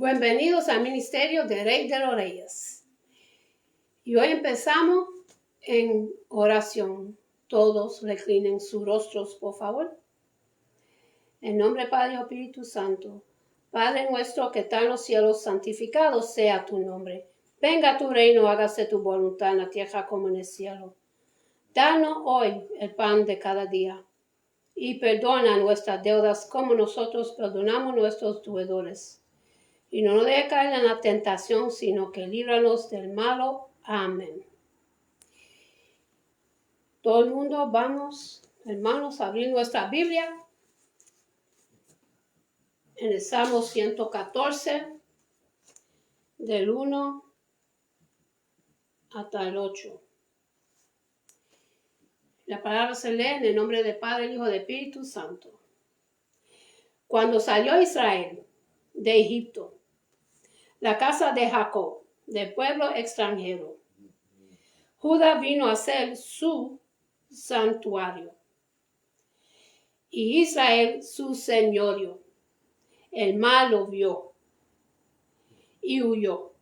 Bienvenidos al Ministerio de Rey de los Reyes. Y hoy empezamos en oración. Todos reclinen sus rostros, por favor. En nombre del Padre y Espíritu Santo. Padre nuestro que está en los cielos, santificado sea tu nombre. Venga tu reino, hágase tu voluntad en la tierra como en el cielo. Danos hoy el pan de cada día. Y perdona nuestras deudas como nosotros perdonamos nuestros deudores. Y no nos dejes caer en la tentación, sino que líbranos del malo. Amén. Todo el mundo vamos, hermanos, a abrir nuestra Biblia en el Salmo 114, del 1 hasta el 8. La palabra se lee en el nombre del Padre, el Hijo y del Espíritu Santo. Cuando salió Israel de Egipto, la casa de Jacob, del pueblo extranjero, Judá vino a ser su santuario, y Israel su señorío. El mar lo vio y huyó.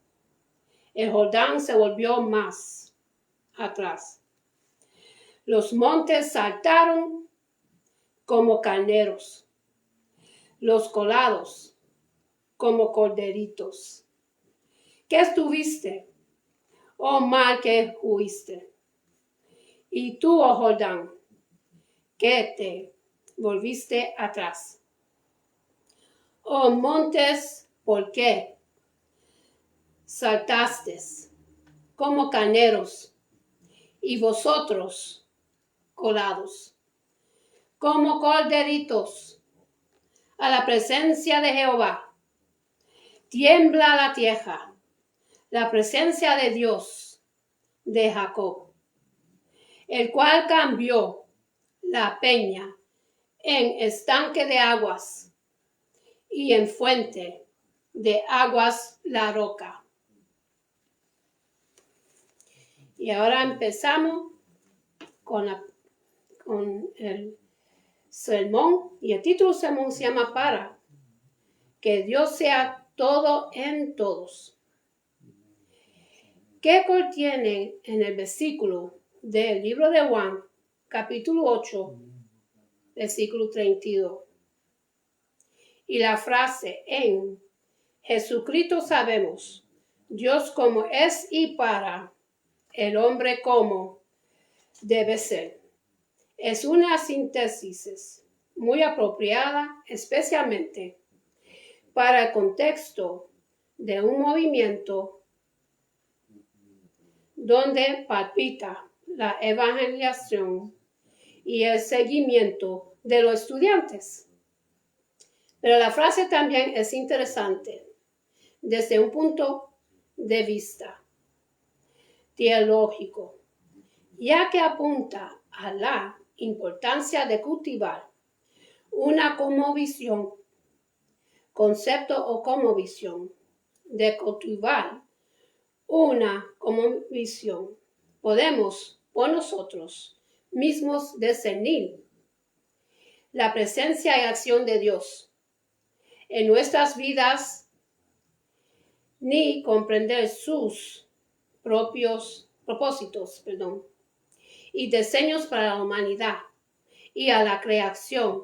El Jordán se volvió más atrás. Los montes saltaron como carneros, los collados como corderitos. ¿Qué estuviste, oh mar que huiste? Y tú, oh Jordán, que te volviste atrás. Oh montes, ¿por qué saltaste como carneros? Y vosotros, collados, como corderitos, a la presencia de Jehová. Tiembla la tierra, la presencia de Dios de Jacob, el cual cambió la peña en estanque de aguas y en fuente de aguas la roca. Y ahora empezamos con el sermón, y el título del sermón se llama Para que Dios sea todo en todos. ¿Qué contiene en el versículo del libro de Juan, capítulo 8, versículo 32? Y la frase en Jesucristo sabemos, Dios como es y para el hombre como debe ser. Es una síntesis muy apropiada, especialmente para el contexto de un movimiento donde palpita la evangelización y el seguimiento de los estudiantes. Pero la frase también es interesante desde un punto de vista teológico, ya que apunta a la importancia de cultivar una cosmovisión, concepto o cosmovisión, de cultivar una cosmovisión. Podemos por nosotros mismos discernir la presencia y acción de Dios en nuestras vidas, ni comprender sus propios propósitos, y diseños para la humanidad y a la creación.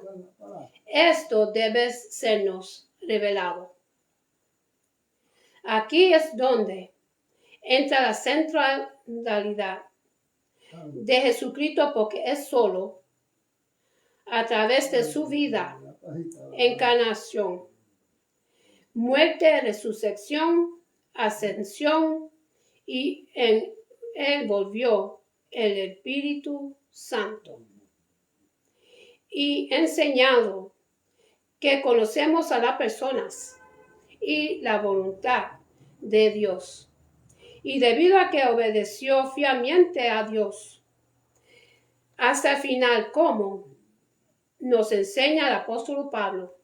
Esto debe sernos revelado. Aquí es donde entra la centralidad de Jesucristo, porque es solo a través de su vida, encarnación, muerte, resurrección, ascensión, y en él volvió el Espíritu Santo. Y enseñado que conocemos a las personas y la voluntad de Dios. Y debido a que obedeció fielmente a Dios hasta el final, como nos enseña el apóstol Pablo,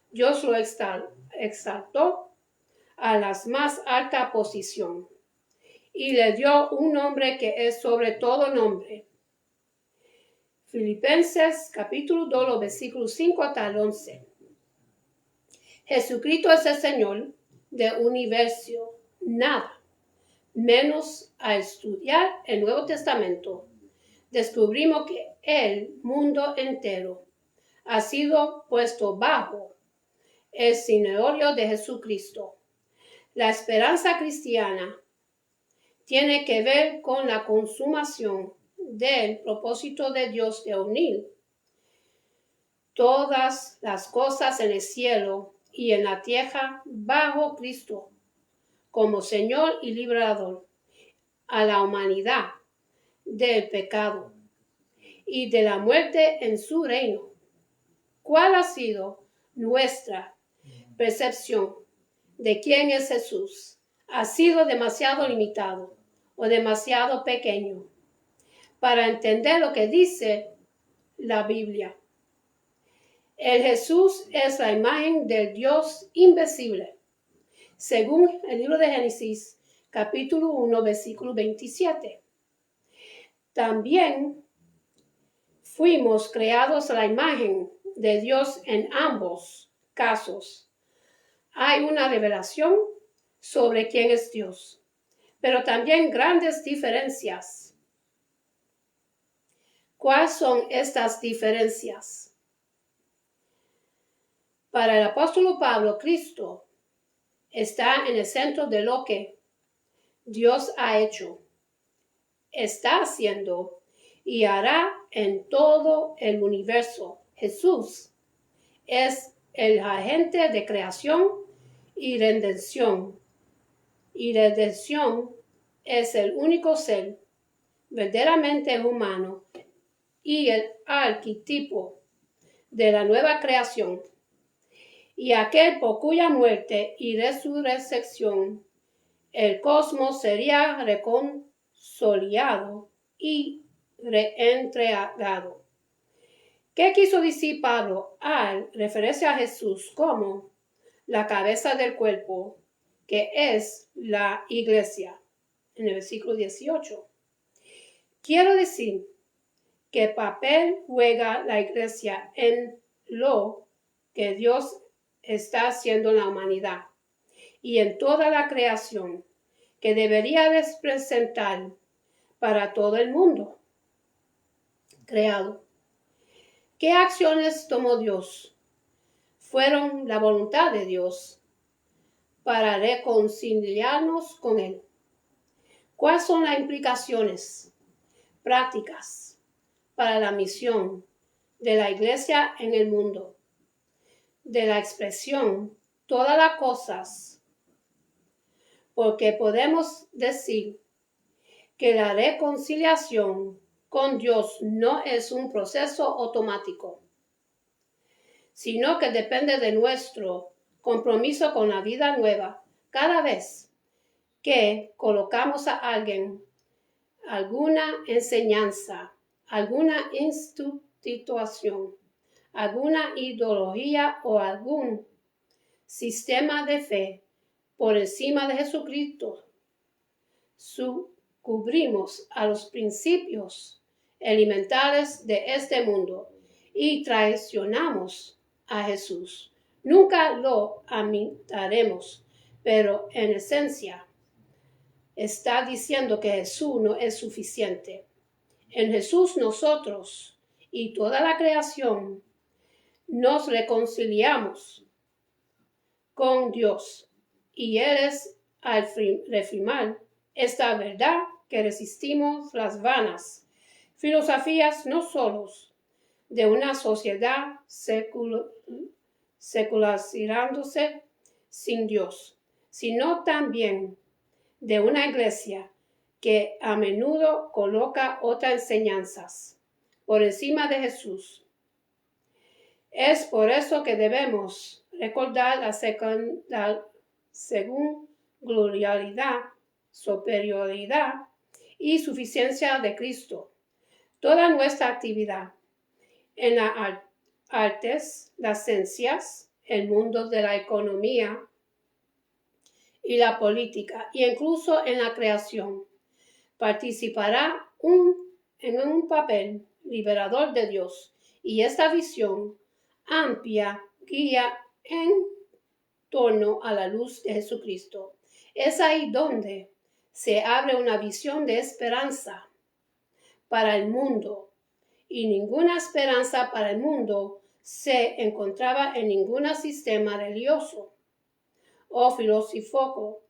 Dios lo exaltó a la más alta posición y le dio un nombre que es sobre todo nombre. Filipenses capítulo 2, versículos 5 hasta el 11. Jesucristo es el Señor, del universo, nada, menos a estudiar el Nuevo Testamento. Descubrimos que el mundo entero ha sido puesto bajo el señorío de Jesucristo. La esperanza cristiana tiene que ver con la consumación del propósito de Dios de unir todas las cosas en el cielo y en la tierra bajo Cristo como Señor y Liberador a la humanidad del pecado y de la muerte en su reino. ¿Cuál ha sido nuestra percepción de quién es Jesús? Ha sido demasiado limitado o demasiado pequeño para entender lo que dice la Biblia. El Jesús es la imagen del Dios invisible, según el libro de Génesis, capítulo 1, versículo 27. También fuimos creados a la imagen de Dios en ambos casos. Hay una revelación sobre quién es Dios, pero también grandes diferencias. ¿Cuáles son estas diferencias? Para el apóstol Pablo, Cristo está en el centro de lo que Dios ha hecho, está haciendo y hará en todo el universo. Jesús es el agente de creación y redención. Y redención es el único ser verdaderamente humano y el arquetipo de la nueva creación, y aquel por cuya muerte y resurrección el cosmos sería reconciliado y reentregado. ¿Qué quiso decir Pablo al referirse a Jesús como la cabeza del cuerpo, que es la iglesia? En el versículo 18. Quiero decir qué papel juega la iglesia en lo que Dios está haciendo en la humanidad y en toda la creación, que debería representar para todo el mundo creado. ¿Qué acciones tomó Dios? Fueron la voluntad de Dios para reconciliarnos con Él. ¿Cuáles son las implicaciones prácticas para la misión de la iglesia en el mundo? De la expresión todas las cosas, porque podemos decir que la reconciliación con Dios no es un proceso automático, sino que depende de nuestro compromiso con la vida nueva. Cada vez que colocamos a alguien, alguna enseñanza, alguna institución, alguna ideología o algún sistema de fe por encima de Jesucristo, sucumbimos a los principios elementales de este mundo y traicionamos a Jesús. Nunca lo admitiremos, pero en esencia está diciendo que Jesús no es suficiente. En Jesús nosotros y toda la creación nos reconciliamos con Dios, y Él es al reafirmar esta verdad que resistimos las vanas filosofías no solo de una sociedad secularizándose sin Dios, sino también de una iglesia que a menudo coloca otras enseñanzas por encima de Jesús. Es por eso que debemos recordar la singularidad, superioridad y suficiencia de Cristo. Toda nuestra actividad en las artes, las ciencias, el mundo de la economía y la política, e incluso en la creación, participará en un papel liberador de Dios, y esta visión amplia guía en torno a la luz de Jesucristo. Es ahí donde se abre una visión de esperanza para el mundo, y ninguna esperanza para el mundo se encontraba en ningún sistema religioso o filosófico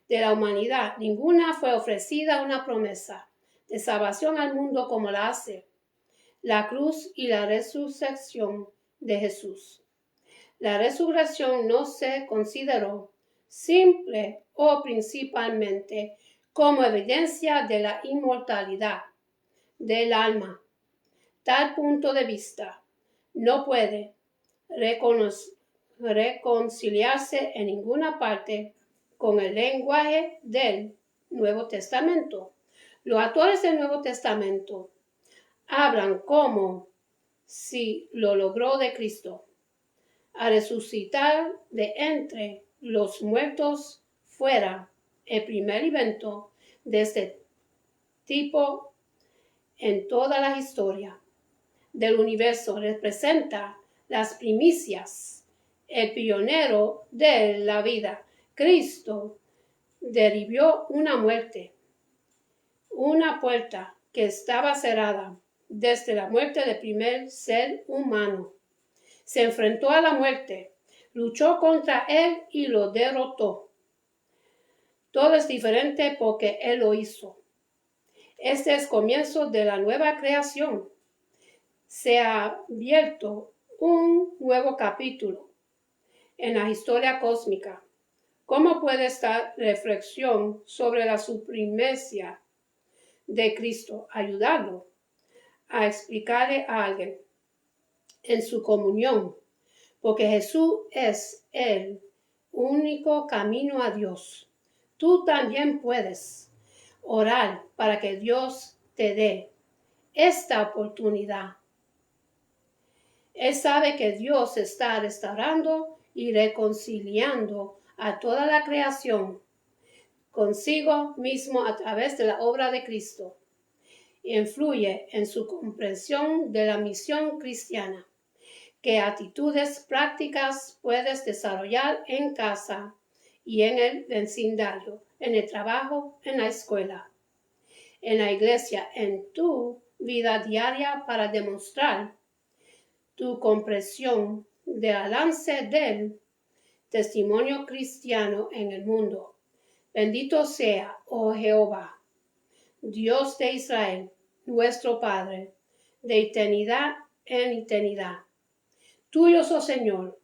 de la humanidad. Ninguna fue ofrecida una promesa de salvación al mundo como la hace la cruz y la resurrección de Jesús. La resurrección no se consideró simple o principalmente como evidencia de la inmortalidad del alma. Tal punto de vista no puede reconciliarse en ninguna parte con el lenguaje del Nuevo Testamento. Los autores del Nuevo Testamento hablan como si lo logró de Cristo a resucitar de entre los muertos fuera el primer evento de este tipo en toda la historia del universo. Representa las primicias, el pionero de la vida. Cristo derribó una puerta que estaba cerrada desde la muerte del primer ser humano. Se enfrentó a la muerte, luchó contra él y lo derrotó. Todo es diferente porque él lo hizo. Este es el comienzo de la nueva creación. Se ha abierto un nuevo capítulo en la historia cósmica. ¿Cómo puede esta reflexión sobre la supremacía de Cristo ayudarlo a explicarle a alguien en su comunión? Porque Jesús es el único camino a Dios. Tú también puedes orar para que Dios te dé esta oportunidad. Él sabe que Dios está restaurando y reconciliando a toda la creación consigo mismo a través de la obra de Cristo. Influye en su comprensión de la misión cristiana. ¿Qué actitudes prácticas puedes desarrollar en casa y en el vecindario, en el trabajo, en la escuela, en la iglesia, en tu vida diaria para demostrar tu comprensión del alcance del testimonio cristiano en el mundo? Bendito sea, oh Jehová, Dios de Israel, nuestro Padre, de eternidad en eternidad. Tuyos, oh Señor,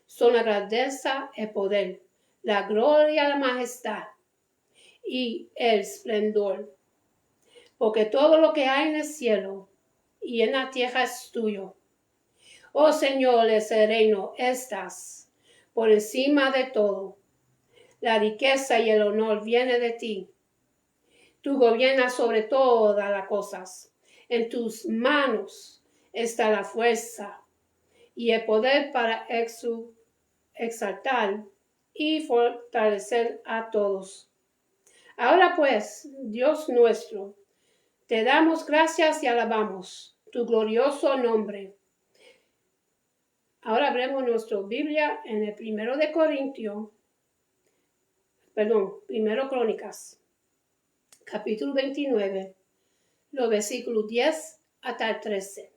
son la grandeza, el poder, la gloria, la majestad y el esplendor, porque todo lo que hay en el cielo y en la tierra es tuyo. Oh Señor, el reino estás por encima de todo. La riqueza y el honor viene de ti. Tú gobiernas sobre todas las cosas. En tus manos está la fuerza y el poder para exaltar y fortalecer a todos. Ahora pues, Dios nuestro, te damos gracias y alabamos tu glorioso nombre. Ahora abrimos nuestra Biblia en el Primero Crónicas, capítulo 29, los versículos 10 hasta el 13.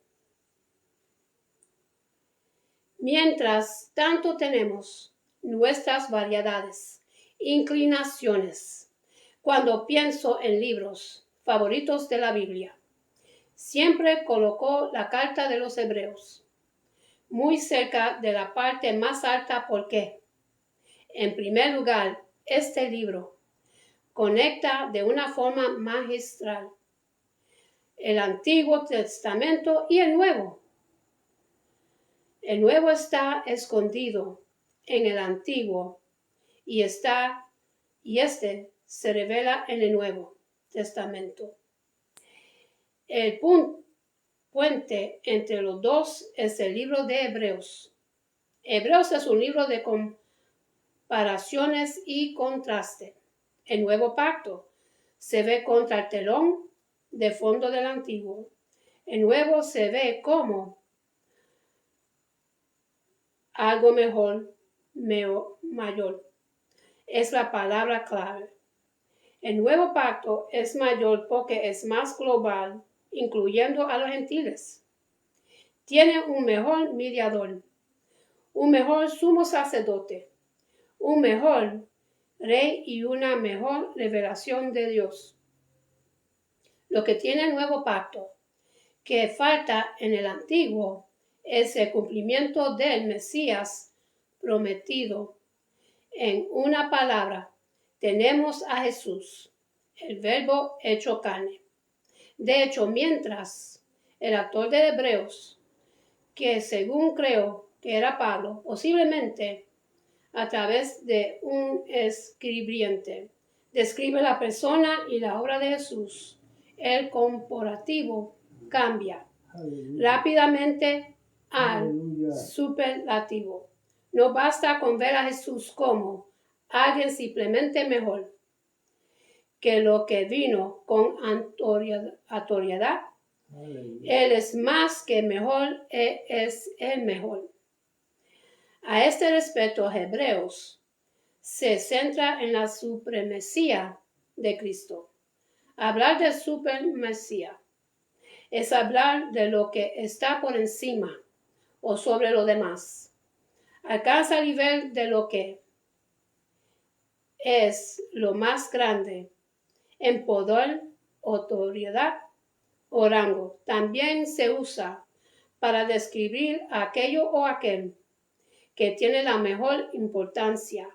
Mientras tanto tenemos nuestras variedades, inclinaciones. Cuando pienso en libros favoritos de la Biblia, siempre colocó la carta de los Hebreos muy cerca de la parte más alta porque, en primer lugar, este libro conecta de una forma magistral el Antiguo Testamento y el Nuevo. El Nuevo está escondido en el Antiguo y este se revela en el Nuevo Testamento. El puente entre los dos es el libro de Hebreos. Hebreos es un libro de comparaciones y contraste. El Nuevo Pacto se ve contra el telón de fondo del Antiguo. El Nuevo se ve como algo mejor, mayor. Es la palabra clave. El nuevo pacto es mayor porque es más global, incluyendo a los gentiles. Tiene un mejor mediador, un mejor sumo sacerdote, un mejor rey y una mejor revelación de Dios. Lo que tiene el nuevo pacto, que falta en el antiguo, es el cumplimiento del Mesías prometido. En una palabra, tenemos a Jesús, el Verbo hecho carne. De hecho, mientras el autor de Hebreos, que según creo que era Pablo, posiblemente a través de un escribiente, describe la persona y la obra de Jesús, el comparativo cambia rápidamente al superlativo. No basta con ver a Jesús como alguien simplemente mejor que lo que vino con autoridad. Él es más que mejor, Él es el mejor. A este respecto, Hebreos se centra en la supremacía de Cristo. Hablar de supremacía es hablar de lo que está por encima o sobre lo demás. Alcanza el nivel de lo que es lo más grande en poder, autoridad o rango. También se usa para describir aquello o aquel que tiene la mejor importancia,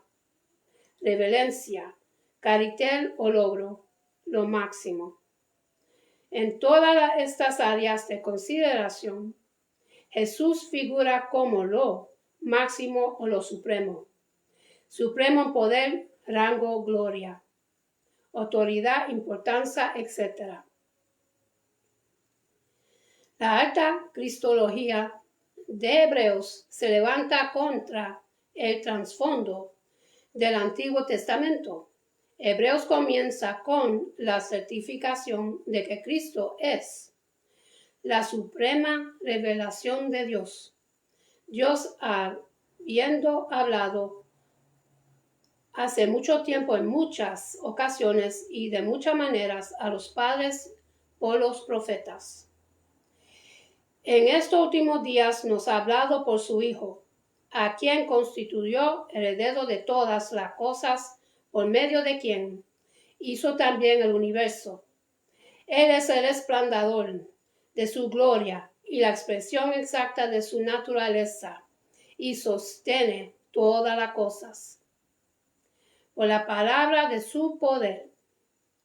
relevancia, carácter o logro, lo máximo. En todas estas áreas de consideración, Jesús figura como lo máximo o lo supremo. Supremo en poder, rango, gloria, autoridad, importancia, etc. La alta cristología de Hebreos se levanta contra el trasfondo del Antiguo Testamento. Hebreos comienza con la certificación de que Cristo es la suprema revelación de Dios. Dios, habiendo hablado hace mucho tiempo en muchas ocasiones y de muchas maneras a los padres por los profetas. En estos últimos días nos ha hablado por su Hijo, a quien constituyó heredero de todas las cosas, por medio de quien hizo también el universo. Él es el resplandor de su gloria y la expresión exacta de su naturaleza, y sostiene todas las cosas. Por la palabra de su poder.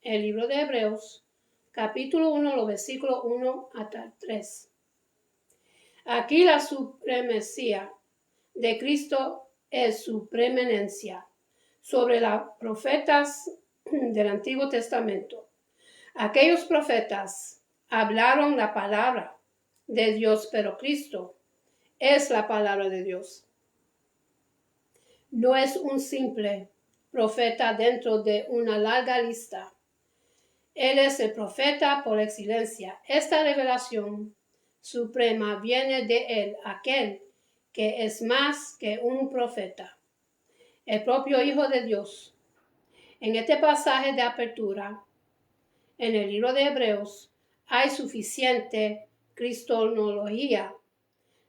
El libro de Hebreos, capítulo 1, los versículos 1 hasta 3. Aquí la supremacía de Cristo es su preeminencia sobre los profetas del Antiguo Testamento. Aquellos profetas hablaron la palabra de Dios, pero Cristo es la palabra de Dios. No es un simple profeta dentro de una larga lista. Él es el profeta por excelencia. Esta revelación suprema viene de él, aquel que es más que un profeta, el propio Hijo de Dios. En este pasaje de apertura, en el libro de Hebreos, hay suficiente cristología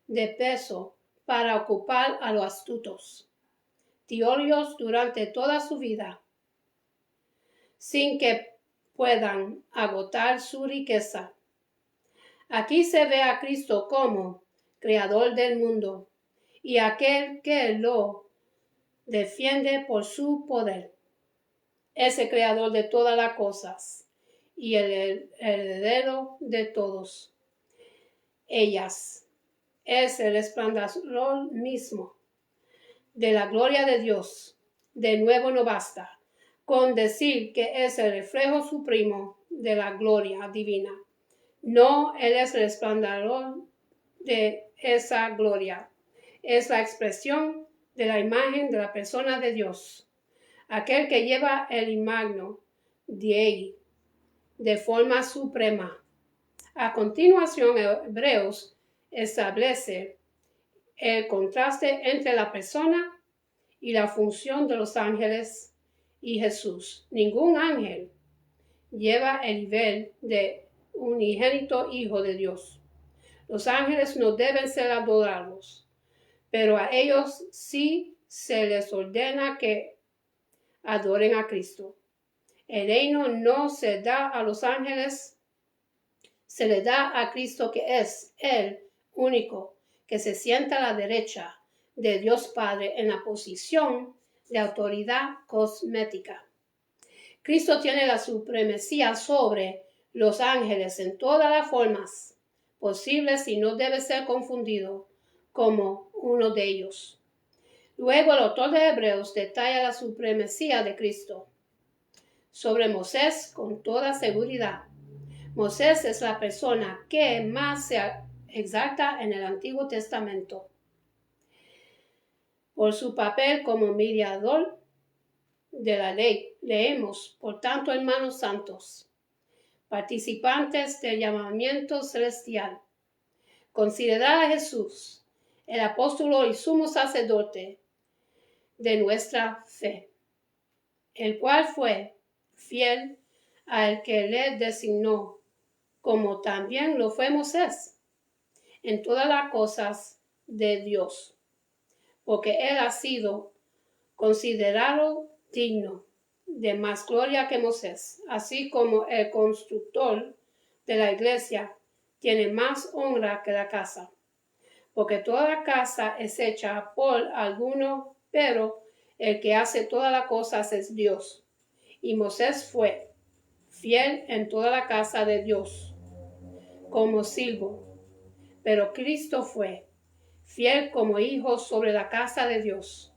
de peso para ocupar a los astutos teólogos durante toda su vida, sin que puedan agotar su riqueza. Aquí se ve a Cristo como creador del mundo y aquel que lo defiende por su poder. Es el creador de todas las cosas y el heredero de todos ellas. Es el resplandor mismo de la gloria de Dios. De nuevo no basta con decir que es el reflejo supremo de la gloria divina. No, Él es el resplandor de esa gloria. Es la expresión de la imagen de la persona de Dios, aquel que lleva el imagno Dei de forma suprema. A continuación, Hebreos establece el contraste entre la persona y la función de los ángeles y Jesús. Ningún ángel lleva el nivel de unigénito Hijo de Dios. Los ángeles no deben ser adorados, pero a ellos sí se les ordena que adoren a Cristo. El reino no se da a los ángeles, se le da a Cristo, que es el único que se sienta a la derecha de Dios Padre en la posición de autoridad cosmética. Cristo tiene la supremacía sobre los ángeles en todas las formas posibles y no debe ser confundido como uno de ellos. Luego el autor de Hebreos detalla la supremacía de Cristo sobre Moisés con toda seguridad. Moisés es la persona que más se exalta en el Antiguo Testamento por su papel como mediador de la ley. Leemos, por tanto, hermanos santos, participantes del llamamiento celestial, considerad a Jesús, el apóstol y sumo sacerdote de nuestra fe, el cual fue fiel al que le designó, como también lo fue Moisés, en todas las cosas de Dios, porque él ha sido considerado digno de más gloria que Moisés, así como el constructor de la iglesia tiene más honra que la casa, porque toda la casa es hecha por alguno, pero el que hace todas las cosas es Dios. Y Moisés fue fiel en toda la casa de Dios como siervo, pero Cristo fue fiel como hijo sobre la casa de Dios,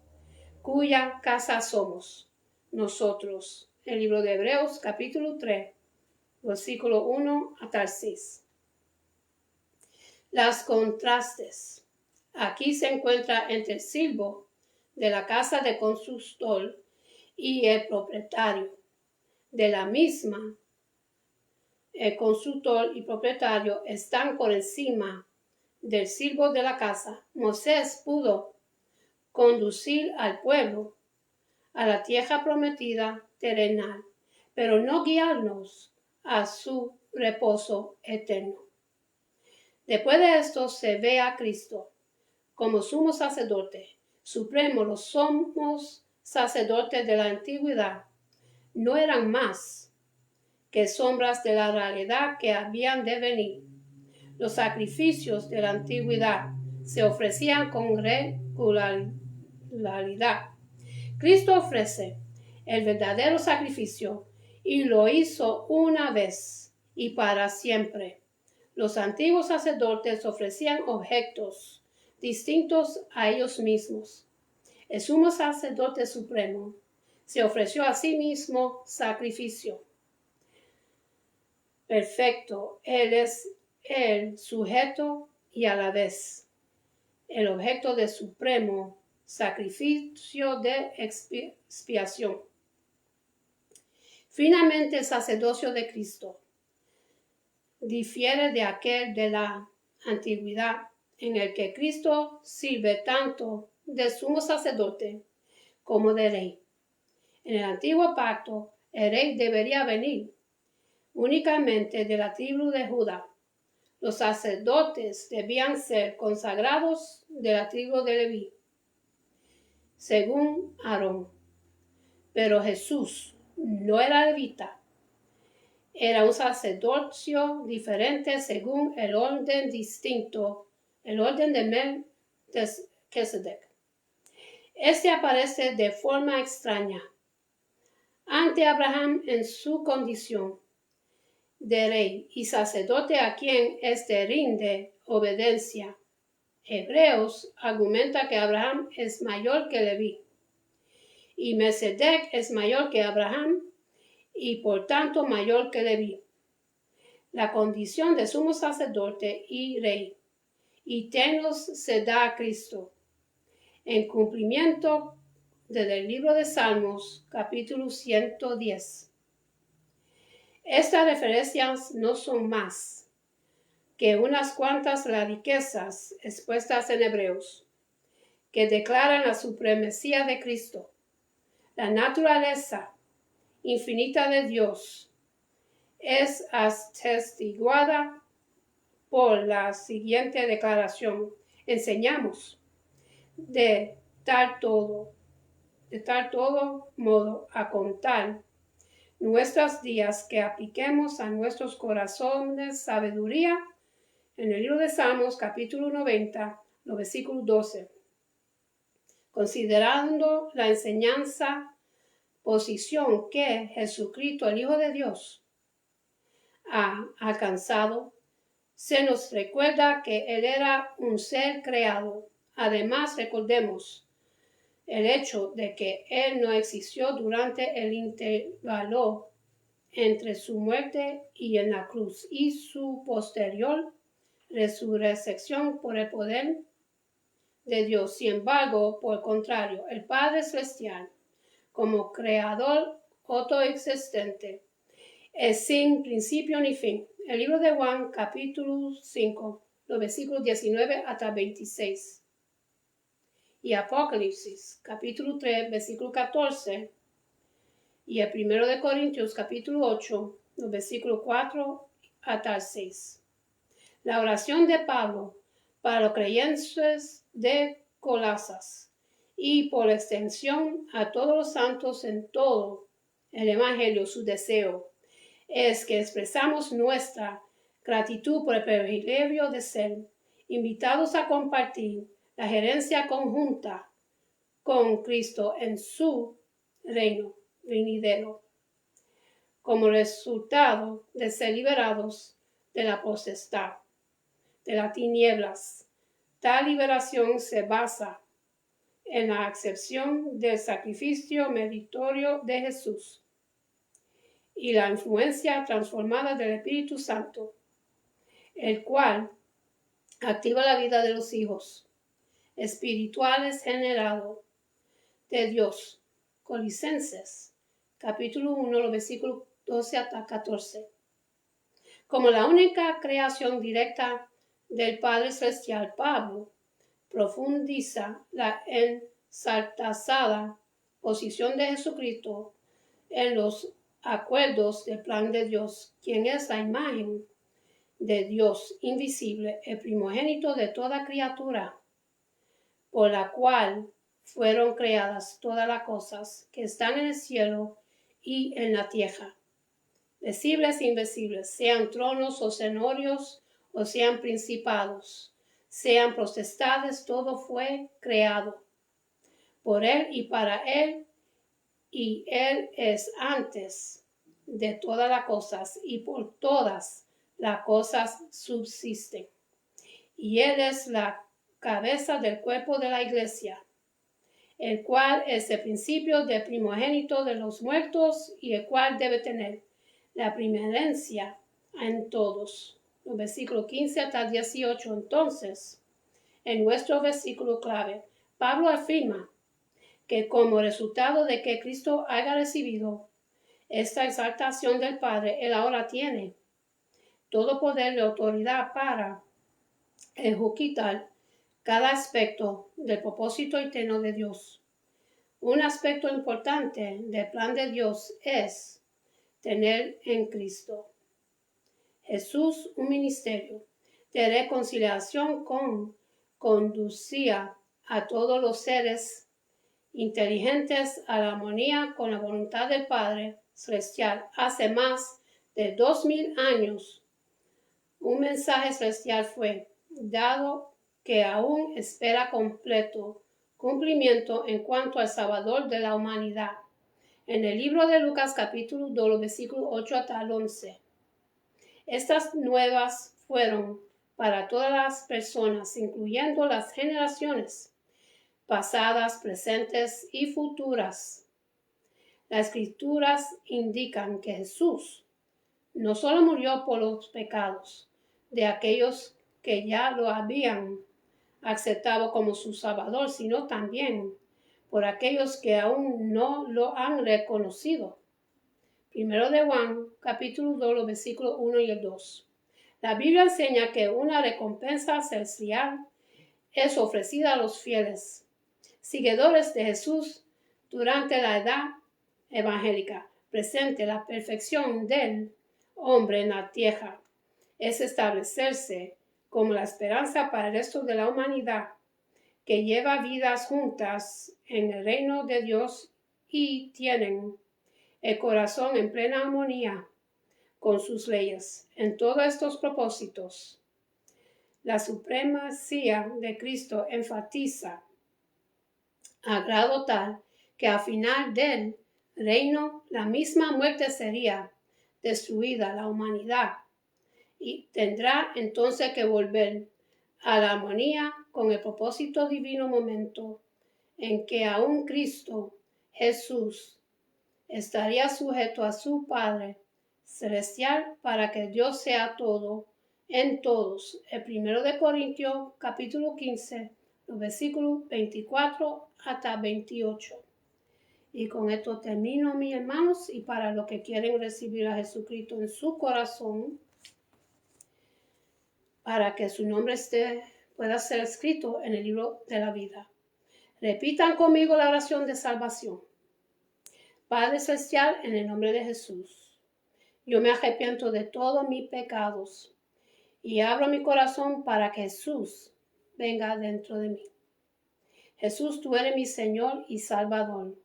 cuya casa somos nosotros. El libro de Hebreos, capítulo 3, versículo 1 hasta el 6. Las contrastes. Aquí se encuentra entre el siervo de la casa de constructor y el propietario de la misma. El constructor y propietario están por encima del siervo de la casa. Moisés pudo conducir al pueblo a la tierra prometida terrenal, pero no guiarnos a su reposo eterno. Después de esto se ve a Cristo como sumo sacerdote supremo. Los sumos sacerdotes de la antigüedad no eran más que sombras de la realidad que habían de venir. Los sacrificios de la antigüedad se ofrecían con regularidad. Cristo ofrece el verdadero sacrificio y lo hizo una vez y para siempre. Los antiguos sacerdotes ofrecían objetos distintos a ellos mismos. El sumo sacerdote supremo se ofreció a sí mismo sacrificio perfecto. Él es el sujeto y a la vez el objeto de supremo sacrificio de expiación. Finalmente, el sacerdocio de Cristo difiere de aquel de la antigüedad, en el que Cristo sirve tanto de sumo sacerdote como de rey. En el antiguo pacto, el rey debería venir únicamente de la tribu de Judá. Los sacerdotes debían ser consagrados de la tribu de Leví, según Aarón. Pero Jesús no era levita. Era un sacerdocio diferente según el orden distinto, el orden de Melquisedec. Este aparece de forma extraña ante Abraham en su condición de rey y sacerdote a quien éste rinde obediencia. Hebreos argumenta que Abraham es mayor que Leví y Melquisedec es mayor que Abraham y por tanto mayor que Leví. La condición de sumo sacerdote y rey eternos se da a Cristo en cumplimiento del libro de Salmos capítulo 110. Estas referencias no son más que unas cuantas las riquezas expuestas en Hebreos. que declaran la supremacía de Cristo. La naturaleza infinita de Dios es atestiguada por la siguiente declaración. Enseñamos de tal modo a contar nuestros días que apliquemos a nuestros corazones sabiduría. En el libro de Salmos, capítulo 90, versículo 12. Considerando la enseñanza, posición que Jesucristo, el Hijo de Dios, ha alcanzado, se nos recuerda que Él era un ser creado. Además, recordemos el hecho de que Él no existió durante el intervalo entre su muerte y en la cruz y su posterior resurrección por el poder de Dios. Sin embargo, por el contrario, el Padre Celestial, como creador autoexistente, es sin principio ni fin. El libro de Juan, capítulo 5, los versículos 19 hasta 26. Y Apocalipsis, capítulo 3, versículo 14. Y el primero de Corintios, capítulo 8, los versículos 4 hasta el 6. La oración de Pablo para los creyentes de Colosas y por extensión a todos los santos en todo el Evangelio, su deseo es que expresamos nuestra gratitud por el privilegio de ser invitados a compartir la gerencia conjunta con Cristo en su reino venidero, como resultado de ser liberados de la potestad de las tinieblas. Tal liberación se basa en la acepción del sacrificio meritorio de Jesús y la influencia transformada del Espíritu Santo, el cual activa la vida de los hijos espirituales generados de Dios. Colosenses, capítulo 1, los versículos 12 hasta 14. Como la única creación directa del Padre Celestial, Pablo profundiza la ensalzada posición de Jesucristo en los acuerdos del plan de Dios, quien es la imagen de Dios invisible, el primogénito de toda criatura, por la cual fueron creadas todas las cosas que están en el cielo y en la tierra, visibles e invisibles, sean tronos o señoríos, o sean principados, sean potestades, todo fue creado por Él y para Él, y Él es antes de todas las cosas, y por todas las cosas subsisten. Y Él es la cabeza del cuerpo de la iglesia, el cual es el principio del primogénito de los muertos, y el cual debe tener la preeminencia en todos. Los versículos 15 hasta 18. Entonces, en nuestro versículo clave, Pablo afirma que como resultado de que Cristo haya recibido esta exaltación del Padre, Él ahora tiene todo poder y autoridad para ejecutar cada aspecto del propósito eterno de Dios. Un aspecto importante del plan de Dios es tener en Cristo Jesús un ministerio de reconciliación conducía a todos los seres inteligentes a la armonía con la voluntad del Padre Celestial. Hace más de 2000 años, un mensaje celestial fue dado que aún espera completo cumplimiento en cuanto al Salvador de la humanidad. En el libro de Lucas capítulo 2, versículos 8 hasta el 11. Estas nuevas fueron para todas las personas, incluyendo las generaciones pasadas, presentes y futuras. Las escrituras indican que Jesús no solo murió por los pecados de aquellos que ya lo habían aceptado como su Salvador, sino también por aquellos que aún no lo han reconocido. Primero de Juan, capítulo 2, los versículos 1 y el 2. La Biblia enseña que una recompensa celestial es ofrecida a los fieles seguidores de Jesús durante la edad evangélica, presente la perfección del hombre en la tierra es establecerse como la esperanza para el resto de la humanidad, que lleva vidas juntas en el reino de Dios y tienen el corazón en plena armonía con sus leyes. En todos estos propósitos, la supremacía de Cristo enfatiza a grado tal que al final del reino la misma muerte sería destruida la humanidad y tendrá entonces que volver a la armonía con el propósito divino momento en que aún Cristo Jesús estaría sujeto a su Padre celestial para que Dios sea todo en todos. El 1 Corintios capítulo 15, los versículos 24 hasta 28. Y con esto termino, mis hermanos, y para los que quieren recibir a Jesucristo en su corazón, para que su nombre pueda ser escrito en el libro de la vida. Repitan conmigo la oración de salvación. Padre Celestial, en el nombre de Jesús, yo me arrepiento de todos mis pecados y abro mi corazón para que Jesús venga dentro de mí. Jesús, tú eres mi Señor y Salvador.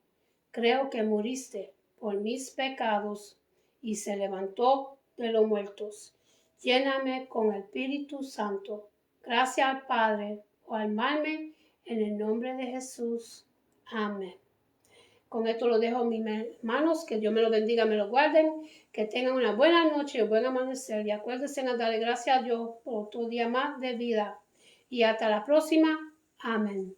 Creo que muriste por mis pecados y se levantó de los muertos. Lléname con el Espíritu Santo. Gracias al Padre por amarme en el nombre de Jesús. Amén. Con esto lo dejo, mis hermanos. Que Dios me lo bendiga, me lo guarden. Que tengan una buena noche y un buen amanecer. Y acuérdense en darle gracias a Dios por otro día más de vida. Y hasta la próxima. Amén.